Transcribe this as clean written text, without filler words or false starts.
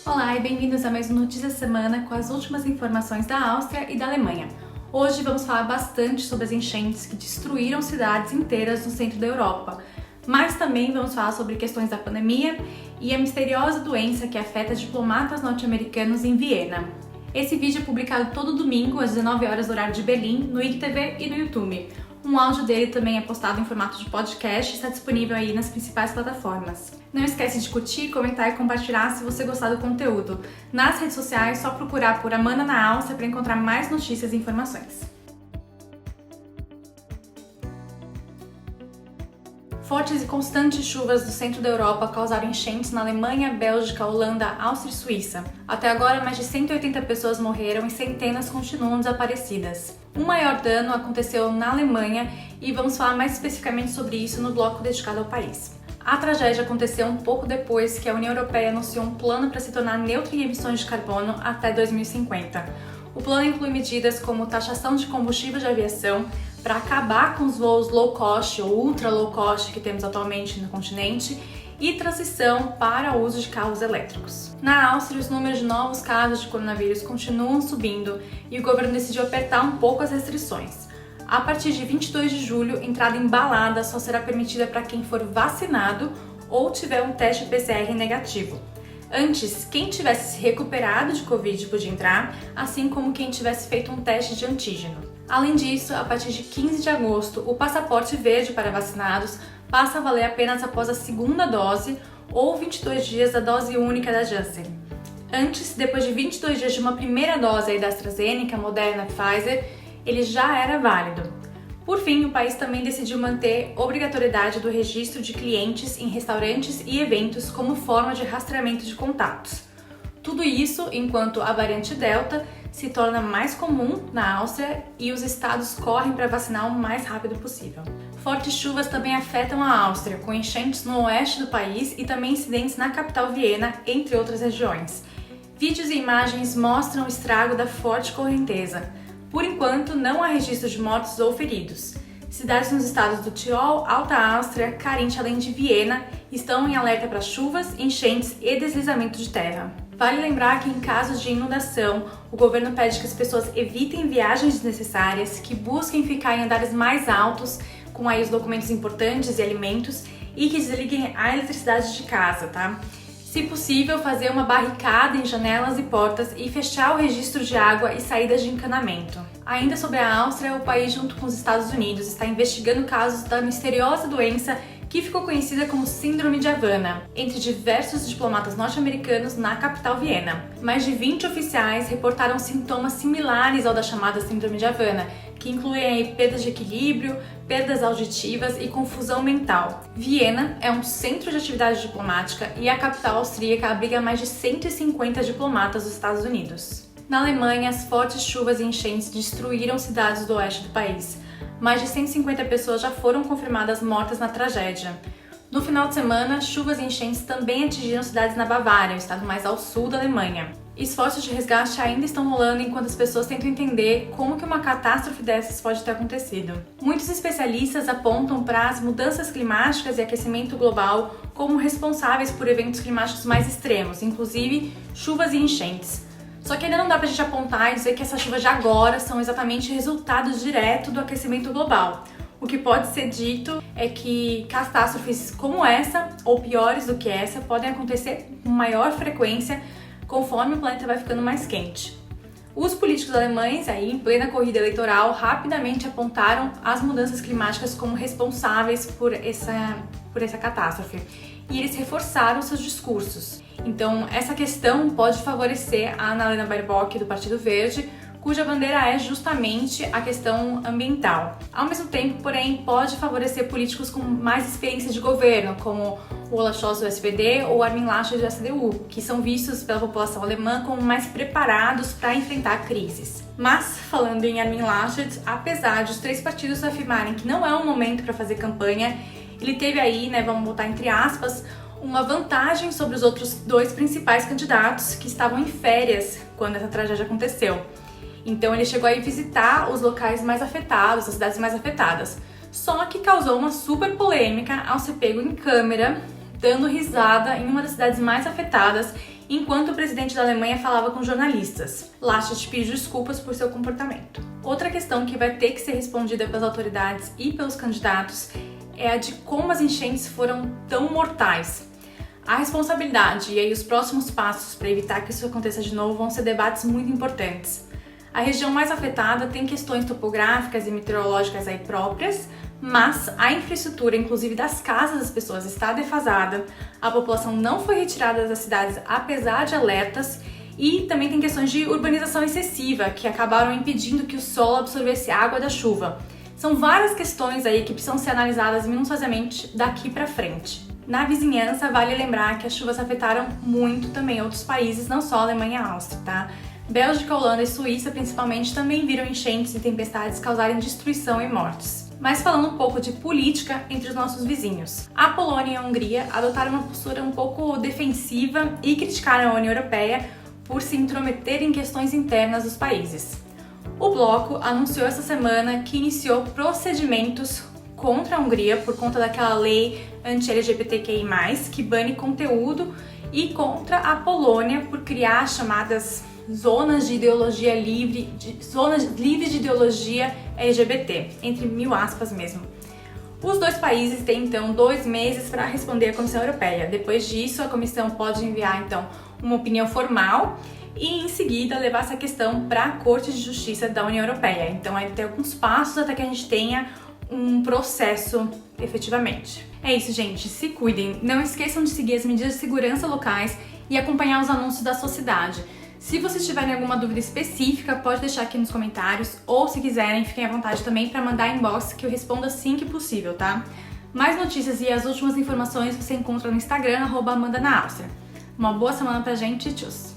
Olá e bem-vindos a mais um Notícias Semana com as últimas informações da Áustria e da Alemanha. Hoje vamos falar bastante sobre as enchentes que destruíram cidades inteiras no centro da Europa, mas também vamos falar sobre questões da pandemia e a misteriosa doença que afeta diplomatas norte-americanos em Viena. Esse vídeo é publicado todo domingo às 19 horas do horário de Berlim, no IGTV e no YouTube. Um áudio dele também é postado em formato de podcast e está disponível aí nas principais plataformas. Não esquece de curtir, comentar e compartilhar se você gostar do conteúdo. Nas redes sociais, só procurar por Amanda na Áustria para encontrar mais notícias e informações. Fortes e constantes chuvas do centro da Europa causaram enchentes na Alemanha, Bélgica, Holanda, Áustria e Suíça. Até agora, mais de 180 pessoas morreram e centenas continuam desaparecidas. O maior dano aconteceu na Alemanha e vamos falar mais especificamente sobre isso no bloco dedicado ao país. A tragédia aconteceu um pouco depois que a União Europeia anunciou um plano para se tornar neutra em emissões de carbono até 2050. O plano inclui medidas como taxação de combustível de aviação para acabar com os voos low cost ou ultra low cost que temos atualmente no continente e transição para o uso de carros elétricos. Na Áustria, os números de novos casos de coronavírus continuam subindo e o governo decidiu apertar um pouco as restrições. A partir de 22 de julho, entrada em balada só será permitida para quem for vacinado ou tiver um teste PCR negativo. Antes, quem tivesse se recuperado de Covid podia entrar, assim como quem tivesse feito um teste de antígeno. Além disso, a partir de 15 de agosto, o passaporte verde para vacinados passa a valer apenas após a segunda dose ou 22 dias da dose única da Janssen. Antes, depois de 22 dias de uma primeira dose da AstraZeneca, Moderna e Pfizer, ele já era válido. Por fim, o país também decidiu manter obrigatoriedade do registro de clientes em restaurantes e eventos como forma de rastreamento de contatos. Tudo isso enquanto a variante Delta se torna mais comum na Áustria e os estados correm para vacinar o mais rápido possível. Fortes chuvas também afetam a Áustria, com enchentes no oeste do país e também incidentes na capital Viena, entre outras regiões. Vídeos e imagens mostram o estrago da forte correnteza. Por enquanto, não há registro de mortos ou feridos. Cidades nos estados do Tirol, Alta Áustria, Carinthia, além de Viena, estão em alerta para chuvas, enchentes e deslizamento de terra. Vale lembrar que em casos de inundação, o governo pede que as pessoas evitem viagens desnecessárias, que busquem ficar em andares mais altos, com aí os documentos importantes e alimentos, e que desliguem a eletricidade de casa, tá? Se possível, fazer uma barricada em janelas e portas e fechar o registro de água e saídas de encanamento. Ainda sobre a Áustria, o país, junto com os Estados Unidos, está investigando casos da misteriosa doença que ficou conhecida como Síndrome de Havana, entre diversos diplomatas norte-americanos na capital Viena. Mais de 20 oficiais reportaram sintomas similares ao da chamada Síndrome de Havana, que incluem perdas de equilíbrio, perdas auditivas e confusão mental. Viena é um centro de atividade diplomática e a capital austríaca abriga mais de 150 diplomatas dos Estados Unidos. Na Alemanha, as fortes chuvas e enchentes destruíram cidades do oeste do país. Mais de 150 pessoas já foram confirmadas mortas na tragédia. No final de semana, chuvas e enchentes também atingiram cidades na Bavária, o estado mais ao sul da Alemanha. Esforços de resgate ainda estão rolando enquanto as pessoas tentam entender como que uma catástrofe dessas pode ter acontecido. Muitos especialistas apontam para as mudanças climáticas e aquecimento global como responsáveis por eventos climáticos mais extremos, inclusive chuvas e enchentes. Só que ainda não dá pra gente apontar e dizer que essas chuvas de agora são exatamente resultado direto do aquecimento global. O que pode ser dito é que catástrofes como essa, ou piores do que essa, podem acontecer com maior frequência conforme o planeta vai ficando mais quente. Os políticos alemães, aí, em plena corrida eleitoral, rapidamente apontaram as mudanças climáticas como responsáveis por essa catástrofe. E eles reforçaram seus discursos. Então, essa questão pode favorecer a Annalena Baerbock, do Partido Verde, cuja bandeira é justamente a questão ambiental. Ao mesmo tempo, porém, pode favorecer políticos com mais experiência de governo, como o Olaf Scholz do SPD ou Armin Laschet do CDU, que são vistos pela população alemã como mais preparados para enfrentar crises. Mas, falando em Armin Laschet, apesar de os três partidos afirmarem que não é um momento para fazer campanha, ele teve aí, vamos botar entre aspas, uma vantagem sobre os outros dois principais candidatos que estavam em férias quando essa tragédia aconteceu. Então ele chegou a ir visitar os locais mais afetados, as cidades mais afetadas. Só que causou uma super polêmica ao ser pego em câmera, dando risada em uma das cidades mais afetadas enquanto o presidente da Alemanha falava com jornalistas. Laschet pediu desculpas por seu comportamento. Outra questão que vai ter que ser respondida pelas autoridades e pelos candidatos é a de como as enchentes foram tão mortais. A responsabilidade e aí os próximos passos para evitar que isso aconteça de novo vão ser debates muito importantes. A região mais afetada tem questões topográficas e meteorológicas aí próprias, mas a infraestrutura, inclusive das casas das pessoas, está defasada, a população não foi retirada das cidades apesar de alertas e também tem questões de urbanização excessiva que acabaram impedindo que o solo absorvesse água da chuva. São várias questões aí que precisam ser analisadas minuciosamente daqui para frente. Na vizinhança, vale lembrar que as chuvas afetaram muito também outros países, não só a Alemanha e a Áustria, tá? Bélgica, Holanda e Suíça, principalmente, também viram enchentes e tempestades causarem destruição e mortes. Mas falando um pouco de política entre os nossos vizinhos. A Polônia e a Hungria adotaram uma postura um pouco defensiva e criticaram a União Europeia por se intrometer em questões internas dos países. O bloco anunciou essa semana que iniciou procedimentos contra a Hungria por conta daquela lei anti-LGBTQI+, que bane conteúdo, e contra a Polônia por criar as chamadas zonas livres de ideologia LGBT, entre mil aspas mesmo. Os dois países têm então 2 meses para responder à Comissão Europeia. Depois disso, a Comissão pode enviar então uma opinião formal e em seguida levar essa questão para a Corte de Justiça da União Europeia. Então vai ter alguns passos até que a gente tenha um processo efetivamente. É isso, gente. Se cuidem. Não esqueçam de seguir as medidas de segurança locais e acompanhar os anúncios da sua cidade. Se vocês tiverem alguma dúvida específica, pode deixar aqui nos comentários, ou se quiserem, fiquem à vontade também para mandar inbox que eu respondo assim que possível, tá? Mais notícias e as últimas informações você encontra no Instagram, @AmandaNaAustria. Uma boa semana pra gente e tchau!